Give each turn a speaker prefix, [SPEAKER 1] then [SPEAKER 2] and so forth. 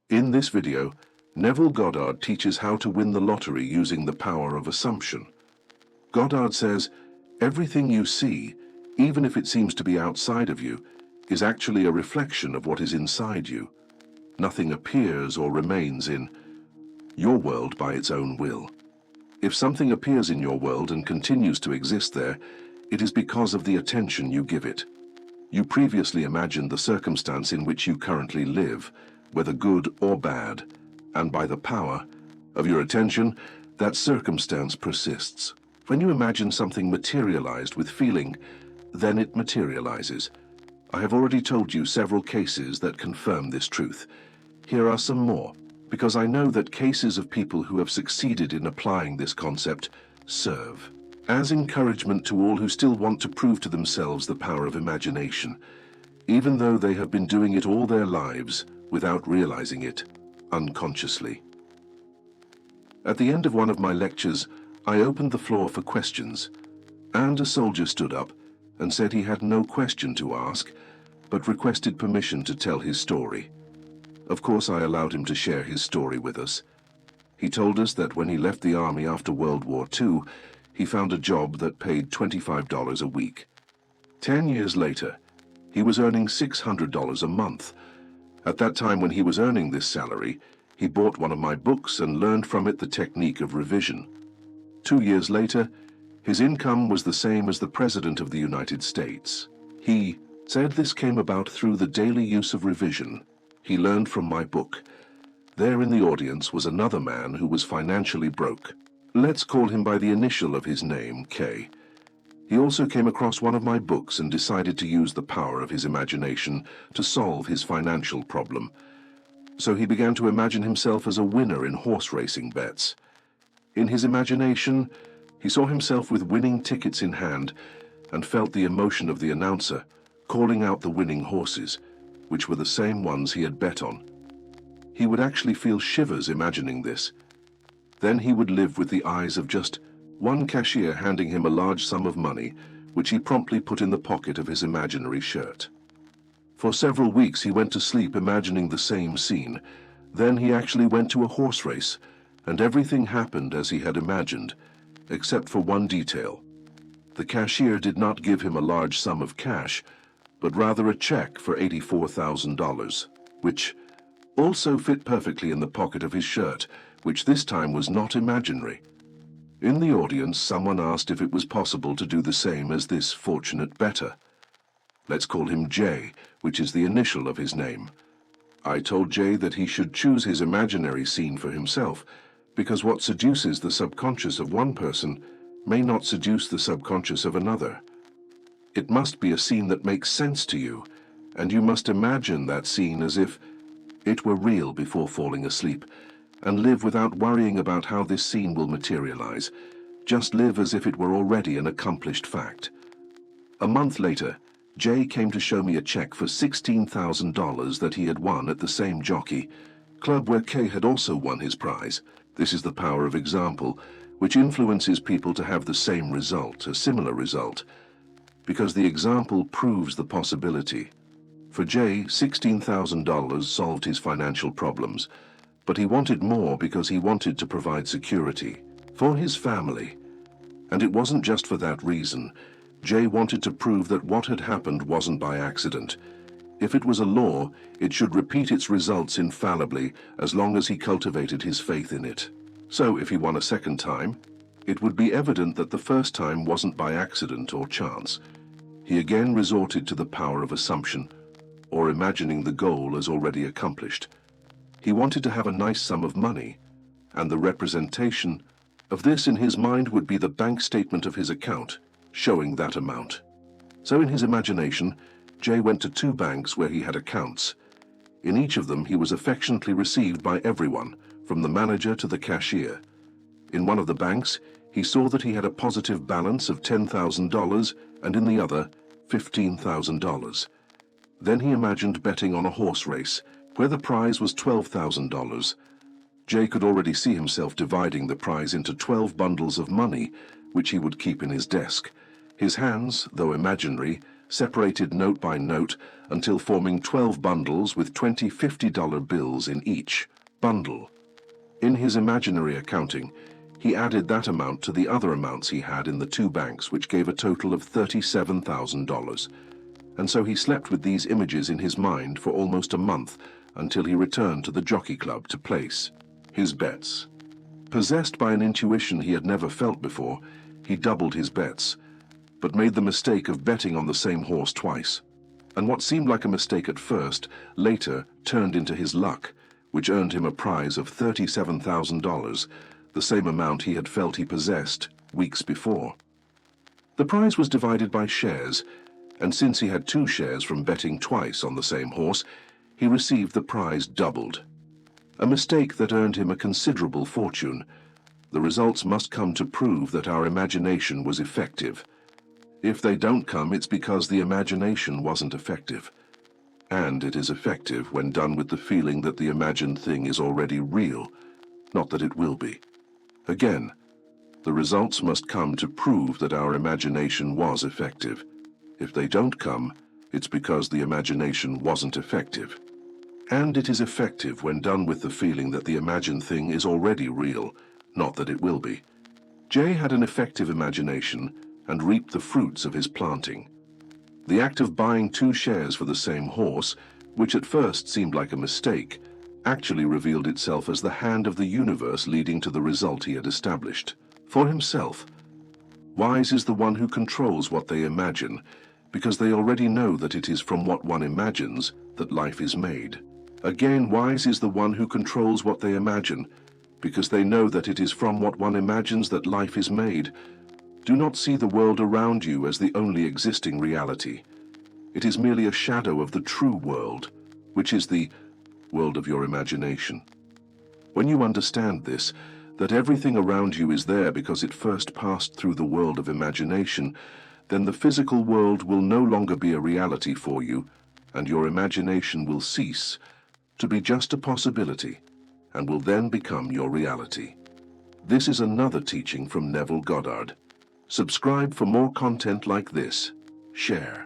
[SPEAKER 1] In this video, Neville Goddard teaches how to win the lottery using the power of assumption. Goddard says, everything you see, even if it seems to be outside of you, is actually a reflection of what is inside you. Nothing appears or remains in your world by its own will. If something appears in your world and continues to exist there, it is because of the attention you give it. You previously imagined the circumstance in which you currently live, whether good or bad, and by the power of your attention, that circumstance persists. When you imagine something materialized with feeling, then it materializes. I have already told you several cases that confirm this truth. Here are some more, because I know that cases of people who have succeeded in applying this concept serve as encouragement to all who still want to prove to themselves the power of imagination, even though they have been doing it all their lives without realizing it, unconsciously. At the end of one of my lectures, I opened the floor for questions, and a soldier stood up and said he had no question to ask, but requested permission to tell his story. Of course, I allowed him to share his story with us. He told us that when he left the army after World War II, he found a job that paid $25 a week. 10 years later, he was earning $600 a month. At that time when he was earning this salary, he bought one of my books and learned from it the technique of revision. 2 years later, his income was the same as the President of the United States. He said this came about through the daily use of revision. He learned from my book. There in the audience was another man who was financially broke. Let's call him by the initial of his name, K. He also came across one of my books and decided to use the power of his imagination to solve his financial problem. So he began to imagine himself as a winner in horse racing bets. In his imagination, he saw himself with winning tickets in hand and felt the emotion of the announcer calling out the winning horses, which were the same ones he had bet on. He would actually feel shivers imagining this. Then he would live with the eyes of just one cashier handing him a large sum of money, which he promptly put in the pocket of his imaginary shirt. For several weeks he went to sleep imagining the same scene. Then he actually went to a horse race, and everything happened as he had imagined, except for one detail. The cashier did not give him a large sum of cash, but rather a check for $84,000, which also fit perfectly in the pocket of his shirt, which this time was not imaginary. In the audience, someone asked if it was possible to do the same as this fortunate bettor. Let's call him J, which is the initial of his name. I told J that he should choose his imaginary scene for himself, because what seduces the subconscious of one person may not seduce the subconscious of another. It must be a scene that makes sense to you, and you must imagine that scene as if it were real before falling asleep, and live without worrying about how this scene will materialize. Just live as if it were already an accomplished fact. A month later, Jay came to show me a check for $16,000 that he had won at the same jockey club where Kay had also won his prize. This is the power of example, which influences people to have the same result, a similar result, because the example proves the possibility. For Jay, $16,000 solved his financial problems, but he wanted more because he wanted to provide security for his family. And it wasn't just for that reason. Jay wanted to prove that what had happened wasn't by accident. If it was a law, it should repeat its results infallibly as long as he cultivated his faith in it. So if he won a second time, it would be evident that the first time wasn't by accident or chance. He again resorted to the power of assumption, or imagining the goal as already accomplished. He wanted to have a nice sum of money, and the representation of this in his mind would be the bank statement of his account, showing that amount. So in his imagination, Jay went to 2 banks where he had accounts. In each of them he was affectionately received by everyone, from the manager to the cashier. In one of the banks, he saw that he had a positive balance of $10,000, and in the other, $15,000. Then he imagined betting on a horse race, where the prize was $12,000. Jay could already see himself dividing the prize into 12 bundles of money, which he would keep in his desk. His hands, though imaginary, separated note by note until forming 12 bundles with 20 $50 bills in each bundle. In his imaginary accounting, he added that amount to the other amounts he had in the two banks, which gave a total of $37,000. And so he slept with these images in his mind for almost a month until he returned to the jockey club to place his bets. Possessed by an intuition he had never felt before, he doubled his bets, but made the mistake of betting on the same horse twice. And what seemed like a mistake at first, later turned into his luck, which earned him a prize of $37,000, the same amount he had felt he possessed weeks before. The prize was divided by shares, and since he had 2 shares from betting twice on the same horse, he received the prize doubled. A mistake that earned him a considerable fortune. The results must come to prove that our imagination was effective. If they don't come, it's because the imagination wasn't effective. And it is effective when done with the feeling that the imagined thing is already real, not that it will be. Again, the results must come to prove that our imagination was effective. If they don't come, it's because the imagination wasn't effective. And it is effective when done with the feeling that the imagined thing is already real, not that it will be. Jay had an effective imagination and reaped the fruits of his planting. The act of buying 2 shares for the same horse, which at first seemed like a mistake, actually revealed itself as the hand of the universe leading to the result he had established for himself. Wise is the one who controls what they imagine, because they already know that it is from what one imagines that life is made. Again, wise is the one who controls what they imagine, because they know that it is from what one imagines that life is made. Do not see the world around you as the only existing reality. It is merely a shadow of the true world, which is the world of your imagination. When you understand this, that everything around you is there because it first passed through the world of imagination, then the physical world will no longer be a reality for you, and your imagination will cease to be just a possibility, and will then become your reality. This is another teaching from Neville Goddard. Subscribe for more content like this. Share.